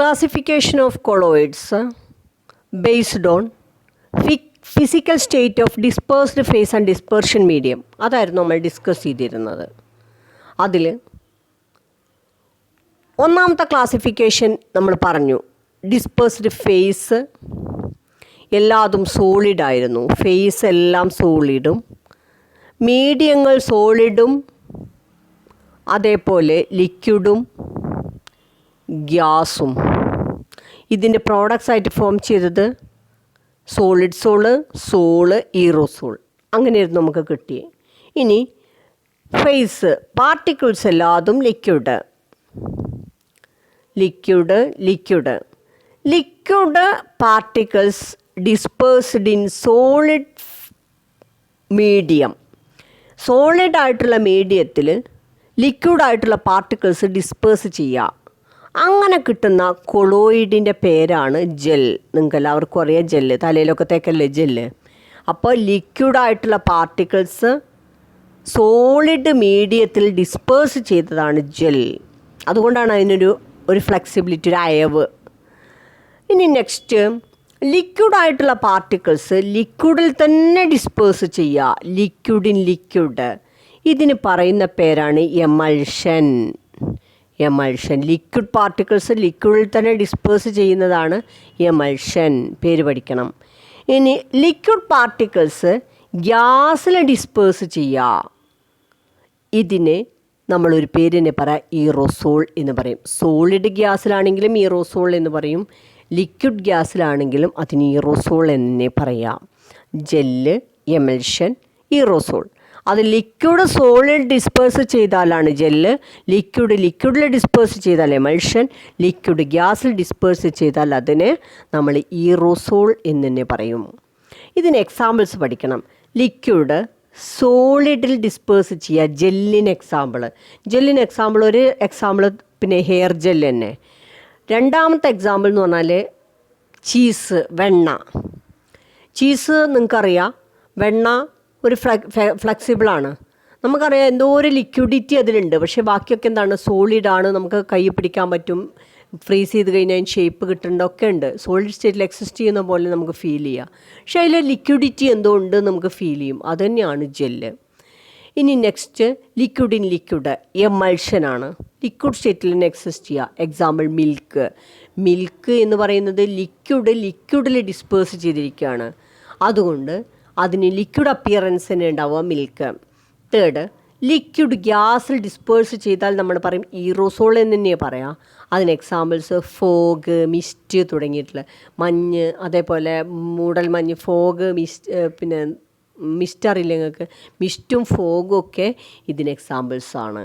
Classification of colloids based on physical state of dispersed phase and dispersion medium. അതായിരുന്നു നമ്മൾ discuss ചെയ്തിരുന്നത്. അതിൽ ഒന്നാമത്തെ ക്ലാസിഫിക്കേഷൻ നമ്മൾ പറഞ്ഞു, ഡിസ്പേഴ്സ്ഡ് ഫേസ് എല്ലാതും സോളിഡായിരുന്നു, ഫേസ് എല്ലാം സോളിഡും, മീഡിയങ്ങൾ സോളിഡും അതേപോലെ ലിക്വിഡും ഗ്യാസും. ഇതിൻ്റെ പ്രോഡക്ട്സ് ആയിട്ട് ഫോം ചെയ്തത് സോളിഡ് സോള് ഈറോസോൾ, അങ്ങനെയായിരുന്നു നമുക്ക് കിട്ടിയത്. ഇനി ഫേസ് പാർട്ടിക്കിൾസ് എല്ലാതും liquid particles dispersed in solid medium. സോളിഡായിട്ടുള്ള മീഡിയത്തിൽ ലിക്വിഡായിട്ടുള്ള പാർട്ടിക്കിൾസ് ഡിസ്പേഴ്സ് ചെയ്യുക. അങ്ങനെ കിട്ടുന്ന കൊളോയിഡിൻ്റെ പേരാണ് ജെൽ. നിങ്ങൾക്ക് എല്ലാവർക്കും അറിയാം ജെല്ല്, തലയിലൊക്കെ തേക്കല്ലേ ജെല്ല്. അപ്പോൾ ലിക്വിഡായിട്ടുള്ള പാർട്ടിക്കിൾസ് സോളിഡ് മീഡിയത്തിൽ ഡിസ്പേഴ്സ് ചെയ്തതാണ് ജെൽ. അതുകൊണ്ടാണ് അതിനൊരു ഫ്ലെക്സിബിലിറ്റി, ഒരു അയവ്. ഇനി നെക്സ്റ്റ്, ലിക്വിഡായിട്ടുള്ള പാർട്ടിക്കിൾസ് ലിക്വിഡിൽ തന്നെ ഡിസ്പേഴ്സ് ചെയ്യുക, ലിക്വിഡ്. ഇതിന് പറയുന്ന പേരാണ് എമൾഷൻ. ലിക്വിഡ് പാർട്ടിക്കിൾസ് ലിക്വിഡിൽ തന്നെ ഡിസ്പേഴ്സ് ചെയ്യുന്നതാണ് എമൾഷൻ, പേര് പഠിക്കണം. ഇനി ലിക്വിഡ് പാർട്ടിക്കിൾസ് ഗ്യാസിൽ ഡിസ്പേഴ്സ് ചെയ്യുക, ഇതിന് നമ്മളൊരു പേരിനെ പറയാം, ഈറോസോൾ എന്ന് പറയും. സോളിഡ് ഗ്യാസിലാണെങ്കിലും ഈറോസോൾ എന്ന് പറയും, ലിക്വിഡ് ഗ്യാസിലാണെങ്കിലും അതിന് ഈറോസോൾ എന്നെ പറയാം. Gel, emulsion, aerosol. അത് ലിക്വിഡ് സോളിഡ് ഡിസ്പേഴ്സ് ചെയ്താലാണ് ജെല്ല്, ലിക്വിഡിൽ ഡിസ്പേഴ്സ് ചെയ്താൽ എമൽഷൻ, ലിക്വിഡ് ഗ്യാസിൽ ഡിസ്പേഴ്സ് ചെയ്താൽ അതിനെ നമ്മൾ ഈറോസോൾ എന്ന് തന്നെ പറയും. ഇതിന് എക്സാമ്പിൾസ് പഠിക്കണം. ലിക്വിഡ് സോളിഡിൽ ഡിസ്പേഴ്സ് ചെയ്യുക, ജെല്ലിന് എക്സാമ്പിൾ ഒരു എക്സാമ്പിൾ പിന്നെ ഹെയർ ജെല്ല് തന്നെ. രണ്ടാമത്തെ എക്സാമ്പിൾ എന്ന് പറഞ്ഞാൽ ചീസ്, വെണ്ണ. ചീസ് നിങ്ങൾക്കറിയാം, വെണ്ണ ഒരു ഫ്ലെക്സിബിളാണ്. നമുക്കറിയാം എന്തോ ഒരു ലിക്വിഡിറ്റി അതിലുണ്ട്, പക്ഷേ ബാക്കിയൊക്കെ എന്താണ്, സോളിഡാണ്. നമുക്ക് കൈ പിടിക്കാൻ പറ്റും, ഫ്രീസ് ചെയ്ത് കഴിഞ്ഞാൽ അതിന് ഷേപ്പ് കിട്ടേണ്ടതൊക്കെ ഉണ്ട്. സോളിഡ് സ്റ്റേറ്റിൽ എക്സിസ്റ്റ് ചെയ്യുന്ന പോലെ നമുക്ക് ഫീൽ ചെയ്യുക, പക്ഷേ അതിൽ ലിക്വിഡിറ്റി എന്തോ ഉണ്ട് നമുക്ക് ഫീൽ ചെയ്യും. അതുതന്നെയാണ് ജെല്ല്. ഇനി നെക്സ്റ്റ്, ലിക്വിഡ് എമൾഷനാണ്, ലിക്വിഡ് സ്റ്റേറ്റിൽ തന്നെ എക്സിസ്റ്റ് ചെയ്യുക. എക്സാമ്പിൾ മിൽക്ക് എന്ന് പറയുന്നത് ലിക്വിഡിൽ ഡിസ്പേഴ്സ് ചെയ്തിരിക്കുകയാണ്, അതുകൊണ്ട് അതിന് ലിക്വിഡ് അപ്പിയറൻസ് തന്നെ ഉണ്ടാവുക മിൽക്ക്. തേർഡ്, ലിക്വിഡ് ഗ്യാസിൽ ഡിസ്പേഴ്സ് ചെയ്താൽ നമ്മൾ പറയും ഈറോസോൾ എന്ന് തന്നെയാണ് പറയാം. അതിന് എക്സാമ്പിൾസ് ഫോഗ്, മിസ്റ്റ് തുടങ്ങിയിട്ടുള്ള മഞ്ഞ്, അതേപോലെ മൂടൽ മഞ്ഞ്, ഫോഗ്, പിന്നെ മിസ്റ്റ് അറിയില്ല നിങ്ങൾക്ക്, മിസ്റ്റും ഫോഗും ഒക്കെ ഇതിന് എക്സാമ്പിൾസാണ്.